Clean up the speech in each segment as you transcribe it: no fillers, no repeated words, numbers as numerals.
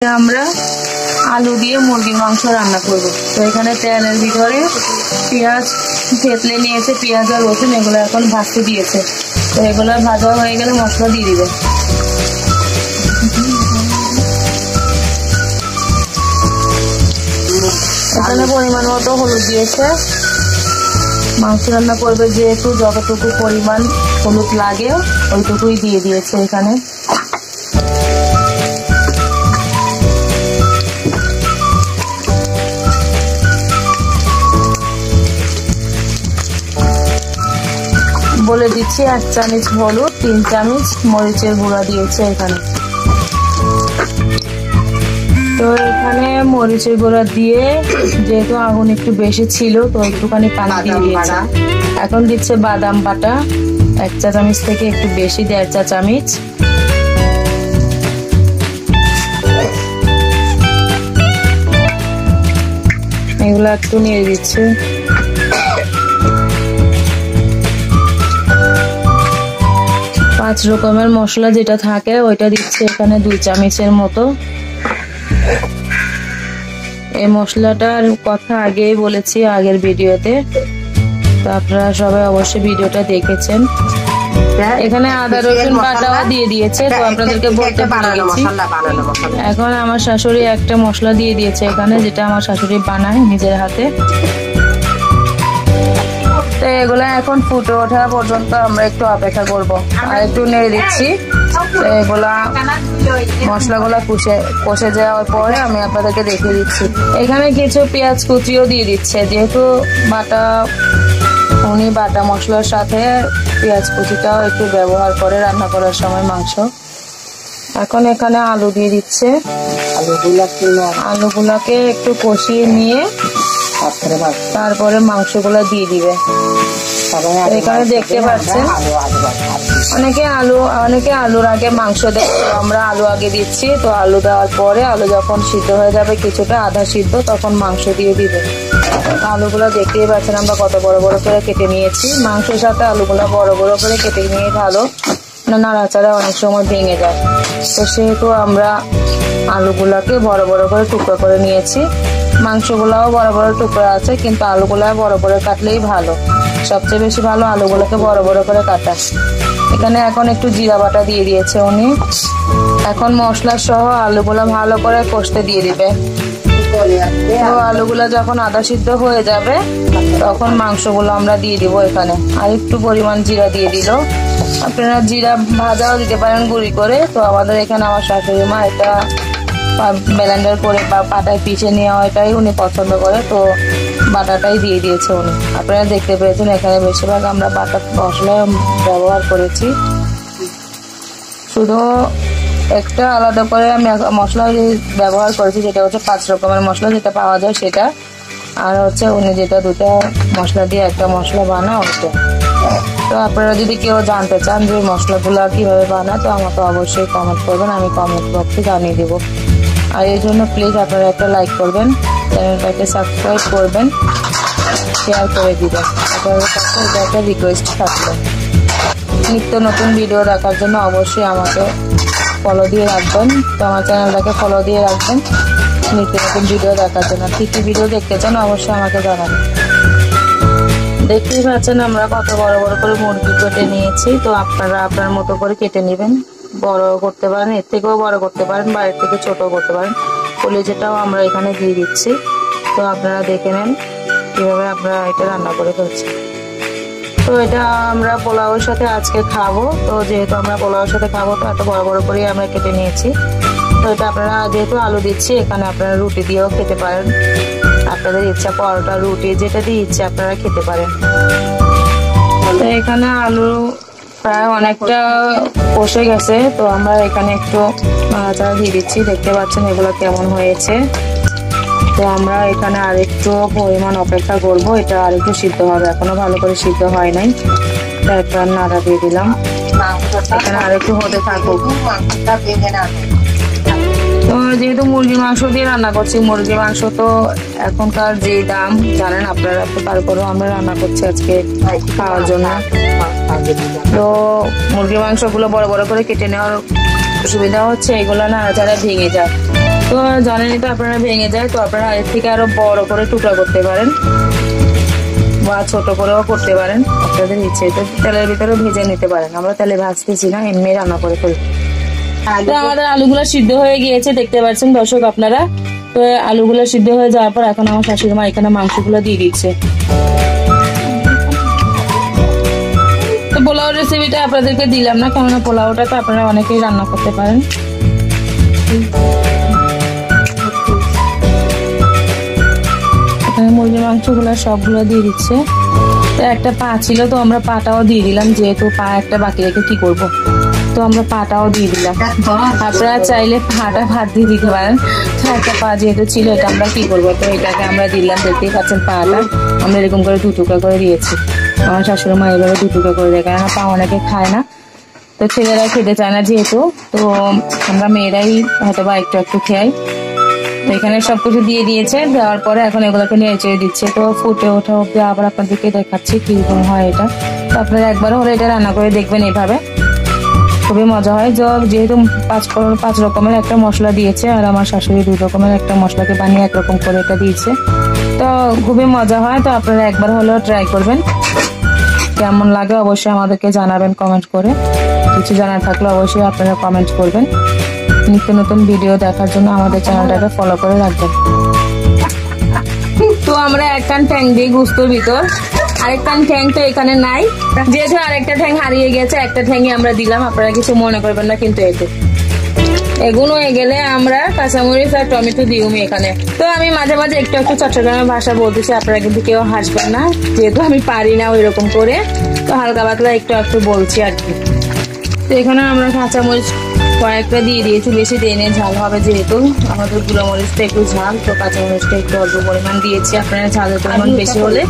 আমরা আলু দিয়ে মুরগির মাংস রান্না করব। তো এখানে তেলের ভিতরে পেঁয়াজ থেতলে নিয়েছে, পেঁয়াজ আর রসুন এগুলো এখন ভাজতে দিয়েছে। তো এগুলো ভাজা হয়ে গেলে মশলা দিয়ে দিবে। এখানে পরিমাণ মতো হলুদ দিয়েছে। মাংস রান্না করবে যেহেতু যতটুকু পরিমাণ হলুদ লাগে ওইটুকুই দিয়ে দিয়েছে এখানে। বলে দিচ্ছি 1 চামচ হলুদ, 3 চামচ মরিচের গুঁড়া দিয়েছে এখানে। তো এখানে মরিচের গুঁড়া দিয়ে যেহেতু আগুন একটু বেশি ছিল তো একটুখানি পানি দিয়ে দিয়েছে। এখন দিচ্ছে বাদাম বাটা 1 চা চামচ থেকে একটু বেশি, 1.5 চা চামচ। এগুলো একটু নিয়ে দিচ্ছে। পাঁচ রকমের মশলা যেটা থাকে ওইটা দিচ্ছে এখানে 2 চামচের মতো। এই মশলাটার কথা আগেই বলেছি আগের ভিডিওতে, তো আপনারা সবাই অবশ্যই ভিডিওটা দেখেছেন। এখানে আদা রসুন বাটাও দিয়ে দিয়েছে, তো আপনাদেরকে বলতে ভুলে গেছি। এখন আমার শাশুড়ি একটা মশলা দিয়ে দিয়েছে এখানে, যেটা আমার শাশুড়ি বানায় নিজের হাতে। তো এগুলা এখন ফুটে ওঠা পর্যন্ত আমরা একটু অপেক্ষা করব। আর একটু নেড়ে দিচ্ছি। এগুলা মশলাগুলা কষে যাওয়ার পরে আমি আপনাদেরকে দেখিয়ে দিচ্ছি। এখানে কিছু পেঁয়াজ কুচিও দিয়ে দিচ্ছে, যেহেতু উনি বাটা মশলার সাথে পেঁয়াজ কুচিটাও একটু ব্যবহার করে রান্না করার সময় মাংস। এখন এখানে আলু দিয়ে দিচ্ছে। আলুগুলাকে একটু কষিয়ে নিয়ে তারপরে মাংসগুলা দিয়ে দিবে। এখানে দেখতে পাচ্ছেন অনেকে আলুর আগে মাংস দেয়, আমরা আলু আগে দিচ্ছি। তো আলু দেওয়ার পরে আলু যখন সিদ্ধ হয়ে যাবে কিছুটা আধা সিদ্ধ, তখন মাংস দিয়ে দিবে। আলুগুলা দেখতেই পাচ্ছেন আমরা কত বড় বড় করে কেটে নিয়েছি। মাংসের সাথে আলুগুলা বড় বড় করে কেটে নিয়ে ভালো, নাড়াচাড়া অনেক সময় ভেঙে যায়। তো সেহেতু আমরা আলুগুলাকে বড় বড় করে টুকরো করে নিয়েছি। মাংসগুলাও বড় বড় টুকরো আছে, কিন্তু আলুগুলা বড় বড় কাটলেই ভালো। সবচেয়ে বেশি ভালো আলুগুলোকে বড় বড় করে কাটা। এখানে এখন একটু জিরা বাটা দিয়ে দিয়েছে উনি। এখন মশলা সহ আলুগুলা ভালো করে কষতে দিয়ে দিবে। তো আলুগুলা যখন আধা সিদ্ধ হয়ে যাবে তখন মাংসগুলো আমরা দিয়ে দিব এখানে। আর একটু পরিমাণ জিরা দিয়ে দিল। আপনারা জিরা ভাজাও দিতে পারেন গুঁড়ি করে। তো আমাদের এখানে আমার শাশুড়ি মা এটা ব্লেন্ডার করে বা পাটায় পিষে নেওয়া এটাই উনি পছন্দ করে, তো বাটাটাই দিয়ে দিয়েছে উনি। আপনারা দেখতে পেয়েছেন এখানে বেশিরভাগ আমরা বাটা মশলা ব্যবহার করেছি। শুধু একটা আলাদা করে আমি মশলা ব্যবহার করেছি, যেটা হচ্ছে 5 রকমের মশলা যেটা পাওয়া যায় সেটা। আর হচ্ছে উনি যেটা 2টা মশলা দিয়ে একটা মশলা বানায় ওইটা। তো আপনারা যদি কেউ জানতে চান যে মশলাগুলো কিভাবে বানায়, তো আমাকে অবশ্যই কমেন্ট করবেন, আমি কমেন্ট বক্সে জানিয়ে দেবো। আর এই জন্য প্লিজ আপনারা একটা লাইক করবেন, চ্যানেলটাকে সাবস্ক্রাইব করবেন, শেয়ার করে দিবেন। আপনাদের কাছে এটা একটা রিকোয়েস্ট থাকবে। নিত্য নতুন ভিডিও দেখার জন্য অবশ্যই আমাকে ফলো দিয়ে রাখবেন। তো আমার চ্যানেলটাকে ফলো দিয়ে রাখবেন নিত্য নতুন ভিডিও দেখার জন্য। কি কি ভিডিও দেখতে চান অবশ্যই আমাকে জানাবেন। দেখতেই পাচ্ছেন আমরা কত বড় বড় করে মুরগি কেটে নিয়েছি। তো আপনারা আপনার মতো করে কেটে নেবেন। বড় করতে পারেন, এর থেকেও বড় করতে পারেন, বা এর থেকে ছোট করতে পারেন। কলিজাটাও আমরা এখানে দিয়ে দিচ্ছি। তো আপনারা দেখে নেন কিভাবে আমরা এটা রান্না করে ফেলছি। তো এটা আমরা পোলাওয়ের সাথে আজকে খাবো। তো যেহেতু আমরা পোলাওয়ের সাথে খাবো, তো এত বড় বড় করে আমরা কেটে নিয়েছি। তো এটা আপনারা যেহেতু আলু দিচ্ছি এখানে আপনারা রুটি দিয়েও খেতে পারেন। আপনাদের ইচ্ছা, পরোটা রুটি যেটা দিয়ে ইচ্ছে আপনারা খেতে পারেন। তো এখানে আলু প্রায় অনেকটা কষে গেছে। তো আমরা এখানে একটু নাড়াচাড়া দিয়ে দিচ্ছি। দেখতে পাচ্ছেন এগুলো কেমন হয়েছে। তো আমরা এখানে আরেকটু পরিমাণ অপেক্ষা করব, এটা আরেকটু সিদ্ধ হবে, এখনো ভালো করে সিদ্ধ হয় নাই। তারপর নাড়া দিয়ে দিলাম। এখানে আরেকটু হতে থাকুক। তো যেহেতু মুরগির মাংস দিয়ে রান্না করছি, মুরগির মাংস তো এখনকার যে দাম জানেন আপনারা, তো তারপরেও আমরা রান্না করছি আজকে খাওয়ার জন্য। তো মুরগির মাংসগুলো বড় বড় করে কেটে নেওয়ার সুবিধা হচ্ছে এগুলো নাড়াচাড়া ভেঙে যায়। তো জানেনই তো আপনারা ভেঙে যায়, তো আপনারা এর থেকে আরো বড় করে টুকরা করতে পারেন বা ছোট করেও করতে পারেন, আপনাদের ইচ্ছে। তো তেলের ভিতরে ভেজে নিতে পারেন, আমরা তেলে ভাজতেছি না, এমনি রান্না করে ফেলি। তো আমাদের আলুগুলো সিদ্ধ হয়ে গিয়েছে, দেখতে পাচ্ছেন দর্শক আপনারা। তো আলুগুলো সিদ্ধ হয়ে যাওয়ার পর এখন আমার শাশুড়ি মা এখানে মাংসগুলো দিয়ে দিচ্ছে। তো পোলাও রেসিপিটা আপনাদেরকে দিলাম না, কেননা পোলাওটা তো আপনারা অনেকেই রান্না করতে পারেন। এখানে মুরগির মাংসগুলো সবগুলো দিয়ে দিচ্ছে। তো একটা পা ছিল, তো আমরা পাটাও দিয়ে দিলাম, যেহেতু পা একটা বাকি রেখে কি করব, তো আমরা পাটাও দিয়ে দিলাম। আপনারা চাইলে পাটা ভাত দিয়ে দিতে পারেন, তো একটা পা যেহেতু ছিল এটা আমরা কি করবো, তো এটাকে আমরা দিলাম। দেখতেই পাচ্ছেন পাটা আমরা এরকম করে 2 টুকরা করে দিয়েছি। আমার শাশুড়ি মা এভাবে 2 টুকরা করে দেয়, কারণ পা অনেকে খায় না, তো ছেলেরা খেতে চায় না যেহেতু, তো আমরা মেয়েরাই হয়তো বা একটু একটু খাই। তো এখানে সবকিছু দিয়ে দিয়েছে, দেওয়ার পরে এখন এগুলোকে নেড়ে চেড়ে দিচ্ছে। তো ফুটে ওঠা অব্দি আবার আপনাদেরকে দেখাচ্ছি কিরকম হয় এটা। তো আপনারা একবার হলে এটা রান্না করে দেখবেন, এইভাবে খুবই মজা হয়। যেহেতু 5 রকমের একটা মশলা দিয়েছে, আর আমার শাশুড়ি 2 রকমের একটা মশলাকে বানিয়ে 1 রকম করে এটা দিয়েছে, তো খুবই মজা হয়। তো আপনারা একবার হলেও ট্রাই করবেন, কেমন লাগে অবশ্যই আমাদেরকে জানাবেন কমেন্ট করে। কিছু জানার থাকলে অবশ্যই আপনারা কমেন্ট করবেন। নিত্য নতুন ভিডিও দেখার জন্য আমাদের চ্যানেলটাকে ফলো করে রাখবেন। তো আমরা একটা ট্যাং দিই গুস্তর ভিতর, আরেকটা ঠ্যাং তো এখানে নাই, যেহেতু আরেকটা ঠ্যাং হারিয়ে গেছে, একটা ঠ্যাংই আমরা দিলাম, আপনারা কিছু মনে করবেন না কিন্তু। এতে এগুলো হয়ে গেলে আমরা কাঁচামরিচ আর টমেটো দিউমি এখানে। তো আমি মাঝে মাঝে একটু একটু চট্টগ্রামের ভাষা বলতেছি, আপনারা কিন্তু কেউ হাসবেন না, যেহেতু আমি পারি না ওই রকম করে, তো হালকা পাতলা একটু একটু বলছি আর কি। তো এখানে আমরা কাঁচামরিচ কয়েকটা দিয়ে দিয়েছি, বেশি দিয়ে নিয়ে ঝাল হবে, যেহেতু আমাদের গুঁড়ো মরিচটা একটু ঝাল, তো কাঁচামরিচটা একটু অল্প পরিমাণ দিয়েছি। আপনারা ঝালের পরিমাণ বেশি হলে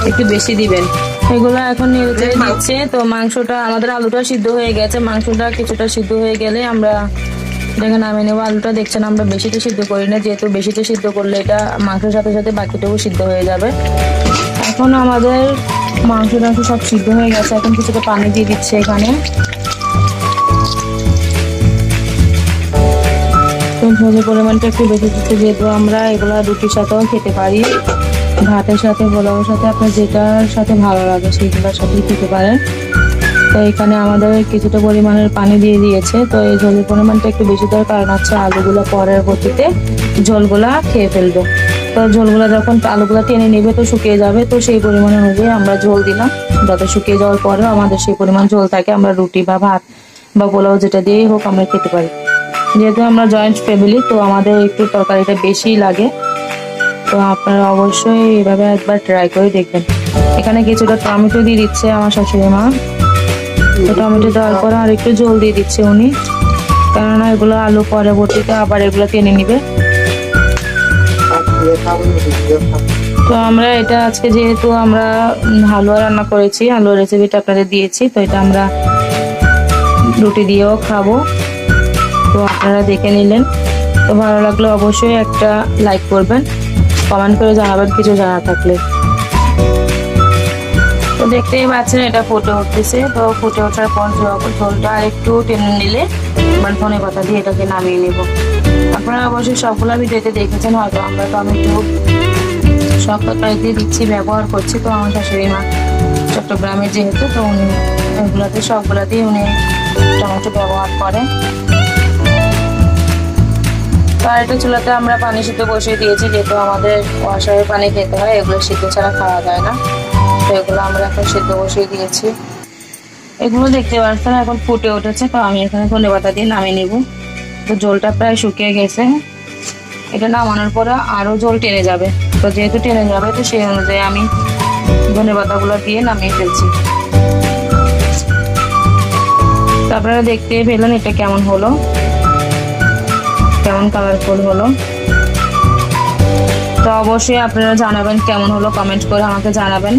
একটু বেশি দিবেন। এগুলো এখন নেড়ে চেড়ে দিচ্ছে। তো মাংসটা আমাদের আলুটা সিদ্ধ হয়ে গেছে, মাংসটা কিছুটা সিদ্ধ হয়ে গেলে আমরা এটাকে নামিয়ে নেবো। আলুটা দেখছেন আমরা বেশিটা সিদ্ধ করি না, যেহেতু বেশিটা সিদ্ধ করলে এটা মাংসের সাথে সাথে বাকিটাও সিদ্ধ হয়ে যাবে। এখন আমাদের মাংস সব সিদ্ধ হয়ে গেছে, এখন কিছুটা পানি দিয়ে দিচ্ছে এখানে। ঝোলের পরিমাণটা একটু বেশি দিচ্ছে, যেহেতু আমরা এগুলা রুটির সাথেও খেতে পারি, ভাতের সাথে, পোলাওর সাথে, আপনার যেটার সাথে ভালো লাগে সেইগুলোর সাথেই খেতে পারেন। তো এখানে আমাদের কিছুটা পরিমাণের পানি দিয়ে দিয়েছে। তো এই ঝোলের পরিমাণটা একটু বেশি দেওয়ার কারণ হচ্ছে আলুগুলো পরবর্তীতে ঝোলগুলা খেয়ে ফেলবে। তো ঝোলগুলা যখন আলুগুলা টেনে নেবে তো শুকিয়ে যাবে, তো সেই পরিমাণ অনুযায়ী আমরা ঝোল দিলাম, যাতে শুকিয়ে যাওয়ার পরেও আমাদের সেই পরিমাণ ঝোল থাকে, আমরা রুটি বা ভাত বা পোলাও যেটা দিয়েই হোক আমরা খেতে পারি। যেহেতু আমরা জয়েন্ট ফ্যামিলি, তো আমাদের একটু তরকারিটা বেশি লাগে, তো আপনারা অবশ্যই এভাবে একবার ট্রাই করে দেখবেন। এখানে কিছুটা টমেটো দিয়ে দিচ্ছে আমার শাশুড়ি মা, তো টমেটো দেওয়ার পরে আর একটু ঝোল দিয়ে দিচ্ছে উনি, কেননা এগুলো আলু পরবর্তীতে আবার এগুলো টেনে নিবে। তো আমরা এটা আজকে যেহেতু আমরা হালুয়া রান্না করেছি, হালুয়া রেসিপিটা আপনাদের দিয়েছি, তো এটা আমরা রুটি দিয়েও খাবো। তো আপনারা দেখে নিলেন, তো ভালো লাগলে অবশ্যই একটা লাইক করবেন, কমেন্ট করে জানাবেন কিছু জানা থাকলে। তো দেখতেই পাচ্ছেন এটা ফুটে উঠতেছে। তো ফুটে ওঠার পর ঝোলটা আর একটু টেনে নিলে এবার ধনে পাতা দিয়ে এটাকে নামিয়ে নেব। আপনারা অবশ্যই সবগুলো ভিডিওতে দেখেছেন হয়তো, আমরা টমেটো সব তরকারিতে দিচ্ছি, ব্যবহার করছি। তো আমার শাশুড়ি মা চট্টগ্রামের যেহেতু, তো উনি এগুলোতে সবগুলাতেই উনি টমেটো ব্যবহার করে। তো আরেকটা চুলাতে আমরা পানি সিদ্ধ বসিয়ে দিয়েছি, যেহেতু আমাদের ওয়াশারের পানি খেতে হয়, এগুলো সিদ্ধ ছাড়া খাওয়া যায় না, তো এগুলো আমরা এখন সিদ্ধ বসিয়ে দিয়েছি। এগুলো দেখতে পাচ্ছেন এখন ফুটে উঠেছে, তো আমি এখানে ধনে পাতা দিয়ে নামিয়ে নিব। তো ঝোলটা প্রায় শুকিয়ে গেছে, এটা নামানোর পরে আরো ঝোল টেনে যাবে, তো যেহেতু টেনে যাবে তো সেই অনুযায়ী আমি ধনে পাতাগুলো দিয়ে নামিয়ে ফেলছি। তো আপনারা দেখতে পেলেন এটা কেমন হলো, কেমন কালারফুল হলো। তো অবশ্যই আপনারা জানাবেন কেমন হলো, কমেন্ট করে আমাকে জানাবেন।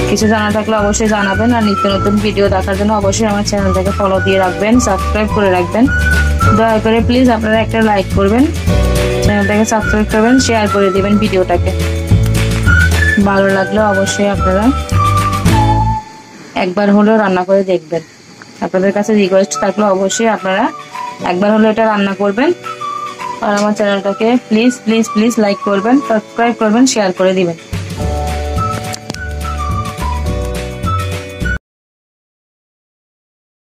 কিছু জানা থাকলে অবশ্যই জানাবেন, আর নিত্য নতুন ভিডিও দেখার জন্য অবশ্যই আমার চ্যানেলটাকে ফলো দিয়ে রাখবেন, সাবস্ক্রাইব করে রাখবেন। দয়া করে প্লিজ আপনারা একটা লাইক করবেন, চ্যানেলটাকে সাবস্ক্রাইব করবেন, শেয়ার করে দিবেন ভিডিওটাকে। ভালো লাগলে অবশ্যই আপনারা একবার হলেও রান্না করে দেখবেন। আপনাদের কাছে রিকোয়েস্ট থাকলে অবশ্যই আপনারা একবার হলেও এটা রান্না করবেন, আর আমার চ্যানেলটাকে প্লিজ প্লিজ প্লিজ লাইক করবেন, সাবস্ক্রাইব করবেন, শেয়ার করে দিবেন।